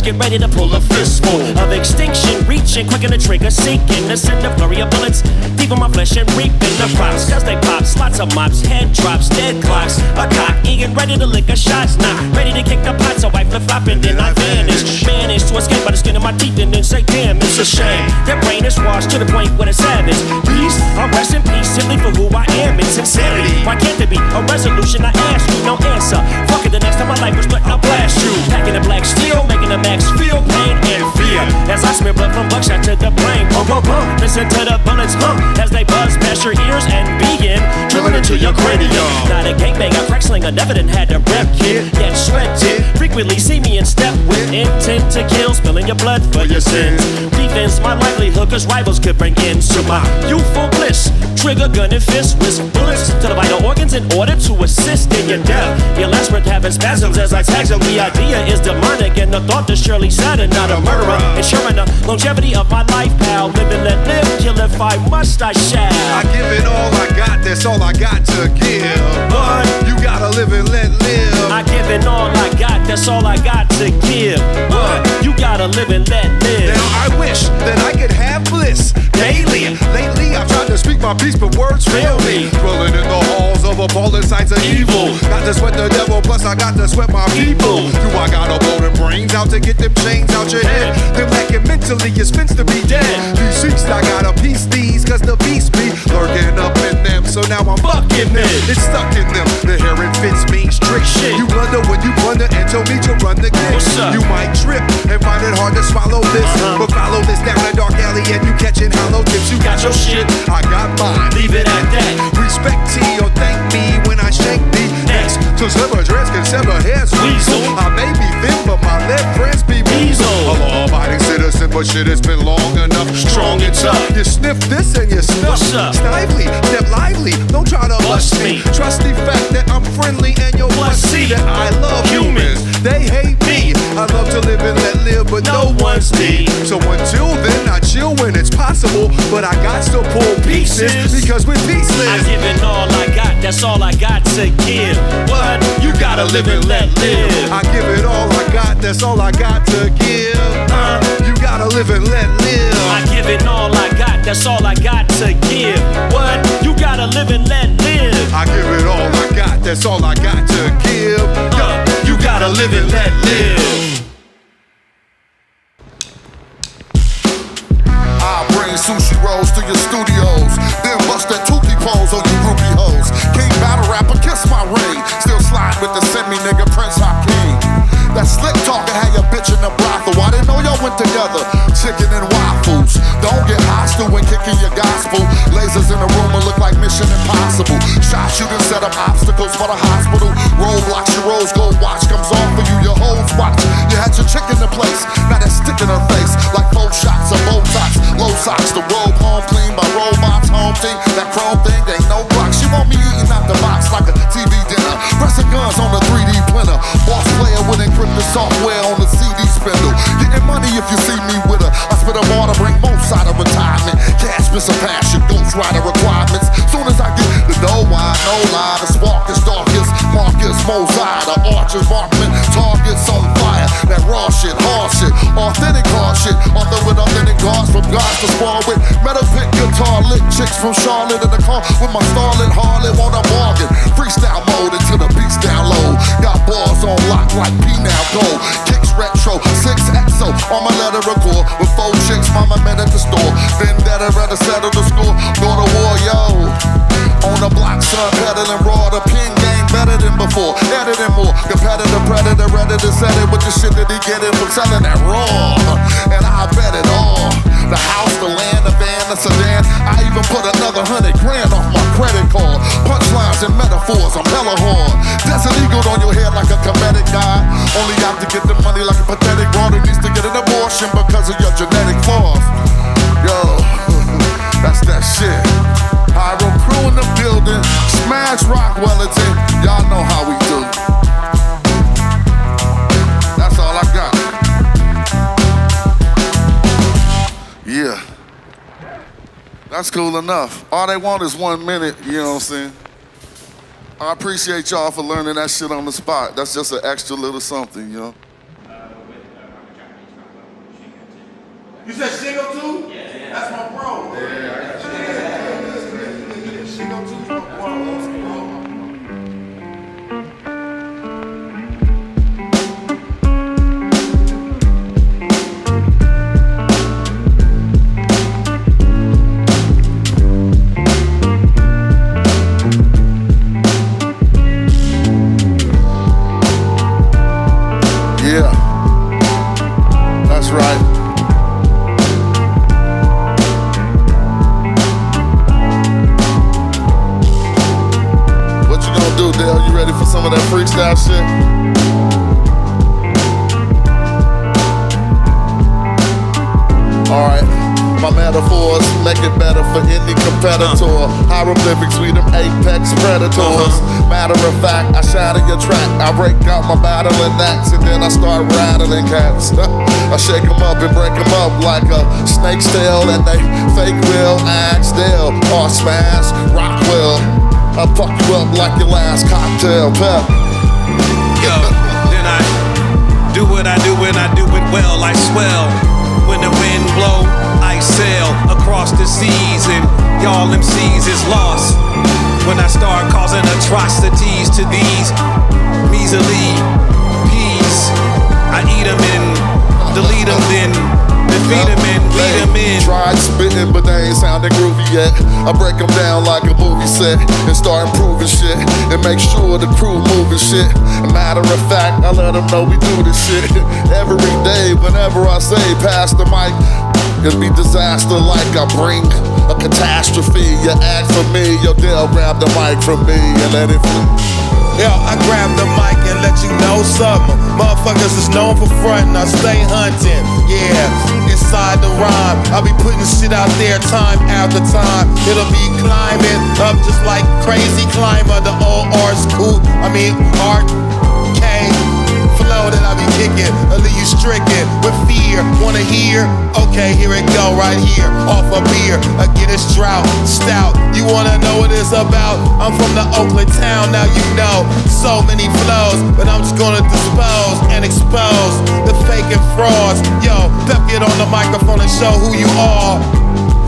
get ready to pull a fistful of extinction, reaching, quicker the trigger, seeking to send a flurry of bullets deep in my flesh and reaping the crops. Cause they pops, lots of mops, head drops, dead clocks. A cock, eating, ready to lick a shots, not ready to kick the pot, so I flip flop and then I vanish. Managed to escape by the skin of my teeth and then say, damn, it's a shame. Their brain is washed to the point where it's savage. Peace, I rest in peace simply for who I am. It's insanity. Why can't there be a resolution? I ask you, no answer. Fuck it, the next time my life was split, I'll blast you. Packing the black steel, making the max feel pain and fear. As I smear blood from buckshot to the brain. Boom, boom, boom. Listen to the bullets hum as they buzz past your ears and begin drilling into your cranium. Not a gangbang, a crack slinger, never done had a rep kid. Yet shredded, frequently see me in step with intent to kill, spilling your blood for your sins. Defense my livelihood, cause rivals could bring in to my youthful bliss. Trigger, gun, and fist, whisk bullets to the vital organs in order to assist in your death. Your last breath having spasms as I tag them. The idea is demonic, and the thought is surely sad and not a murderer. Ensuring the longevity of my life, pal. Live and let live, kill if I must, I shall. I give it all I got, that's all I got to give. But you gotta live and let live. I give it all I got, that's all I got to give. But you gotta live and let live. Now I wish that I could have bliss daily. Lately I've tried to speak my peace, but words fail me. Dwelling in the halls of appalling sights of evil. Got to sweat the devil, plus I got to sweat my people. Do I gotta blow them brains out to get them chains out your head? Them lacking mentally, you're spins to be dead. Deceased, I gotta piece these, cause the beast be lurking up in them. So now I'm bucking them, it's stuck in them. The hair it fits means trick shit. You blunder when you blunder and tell me to run the game. You might trip and find it hard to swallow this, but follow this down a dark alley and you catching hollow tips. You got your shit, I got mine. leave it at that. Respect T or thank me when I shank thee. Next to sever dreads can sever hairs. Weasel. I may be thin, but my left friends be weasel. A law-abiding citizen, but shit has been long enough. Strong and tough. You sniff this and you snuff. What's up? Snively, step lively. Don't try to bust me. Trust the fact that I'm friendly and you'll must see that I love humans. They hate me. I love to live and let live, but no one's me. So until then, I chill when it's possible, but I got to pull pieces because we're peaceless. I give it all I got, that's all I got to give. What? You gotta live and let live. I give it all I got, that's all I got to give. You gotta live and let live. I give it all I got, that's all I got to give. What? You gotta live and let live. I give it all I got, that's all I got to give. You gotta live and let live. I bring sushi rolls to your studios, then bust that Tukey pose on you groupie hoes. King battle rapper, kiss my ring. Still slide with the semi nigga Prince Hakeem. That slick talking had your bitch in the brothel. I didn't know y'all went together. Chicken and waffles. Don't get hostile when kicking your gospel. Lasers in the room will look like Mission Impossible. Shot shooting set up obstacles for the hospital. Roadblocks, your rose gold watch comes on for you. Your hoes watch. You had your chick in the place. Now that stick in her face like 4 shots of Botox. Low socks, the robe home clean by robots. Home team, that chrome thing ain't no block. She want me eating out the box like a TV dinner. Pressing guns on the 3D printer. Boss player with encrypted software on the CD spindle. Getting money if you see me with her. I spit a bar to bring most out of retirement. Cash, miss a passion, ghost rider requirements. Soon as I get the dough, I no lie. The spark is darkest. Marcus Mozart, the archers, Markman, targets on fire. That raw shit, hard shit, authentic hard shit. Author with authentic guards from gods to spar with. Metal pick guitar, lit chicks from Charlotte in the car with my starlet harlot on a bargain. Freestyle mode until the beats down low. Got bars on lock like P now gold. Kicks retro, 6XO on my letter record. With 4 chicks, mama met at the store. Vendetta rather settle the score. Go to war, yo. On the block, son, peddling raw. The pin game better than before. Editing more. Competitor, predator, ready to set it with the shit that he getting from selling that raw. And I bet it all. The house, the land, the van, the sedan. I even put another $100 grand off my credit card. Punchlines and metaphors, I'm hella hard. Desert Eagle on your head like a comedic guy. Only out to get the money like a pathetic broad who needs to get an abortion because of your genetic flaws. Yo, that's that shit. Pyro crew in the building. Smash Rock Wellington. Y'all know how we do. That's all I got. Yeah. That's cool enough. All they want is 1 minute, you know what I'm saying? I appreciate y'all for learning that shit on the spot. That's just an extra little something, you know? You said Shingo too? Yeah. That's my bro. Yeah. Shingo too's my bro. Yeah, that's right. What you gonna do, Dale? You ready for some of that freestyle shit? Alright, my metaphors make it better for any competitor. Hieroglyphics, we them apex predators. Matter of fact, I shatter your track. I break out my battling axe and then I start rattling cats. I shake them up and break them up like a snake's tail, and they fake will, axe Dale, or smash Rockwell. I'll fuck you up like your last cocktail, pep. Yo, then I do what I do and I do it well. I swell when the wind blow. I sail across the seas and y'all MCs is lost when I start causing atrocities to these measly peas. I eat them and delete them, then defeat them and lead them in. Tried spitting, but they ain't sounding groovy yet. I break them down like a movie set and start improving shit and make sure the crew moving shit. Matter of fact, I let them know we do this shit every day. Whenever I say pass the mic, it'll be disaster like I bring a catastrophe. You ask for me, yo, they'll grab the mic from me and let it flee. Yo, I grab the mic and let you know something. Motherfuckers is known for frontin', I stay hunting. Yeah, inside the rhyme, I'll be putting shit out there time after time. It'll be climbing up just like crazy climber. The old art school, Art K flow that I be kicking, I'll leave you stricken with fear. Wanna hear? Okay, here it go, right here, off a beer. I get a drought, stout. You wanna know what it's about? I'm from the Oakland town, now you know. So many flows, but I'm just gonna dispose and expose the fake and frauds. Yo, Pep, get on the microphone and show who you are.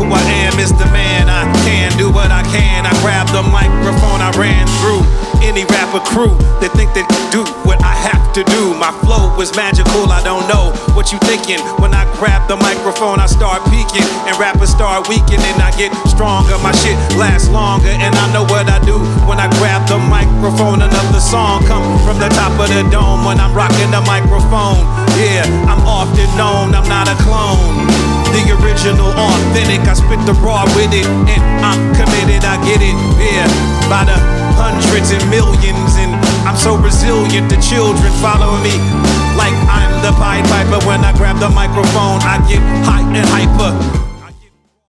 Who I am is the man. I can do what I can. I grab the microphone, I ran through any rapper crew that think they can do what I have to do. My flow is magical, I don't know what you thinking. When I grab the microphone, I start peaking, and rappers start weakening. I get stronger, my shit lasts longer, and I know what I do when I grab the microphone. Another song come from the top of the dome when I'm rocking the microphone. Yeah, I'm often known, I'm not a clone. The original, authentic, I spit the raw with it, and I'm committed, I get it, yeah, by the hundreds and millions, and I'm so resilient, the children follow me like I'm the Pied Piper. When I grab the microphone, I get hype and hyper.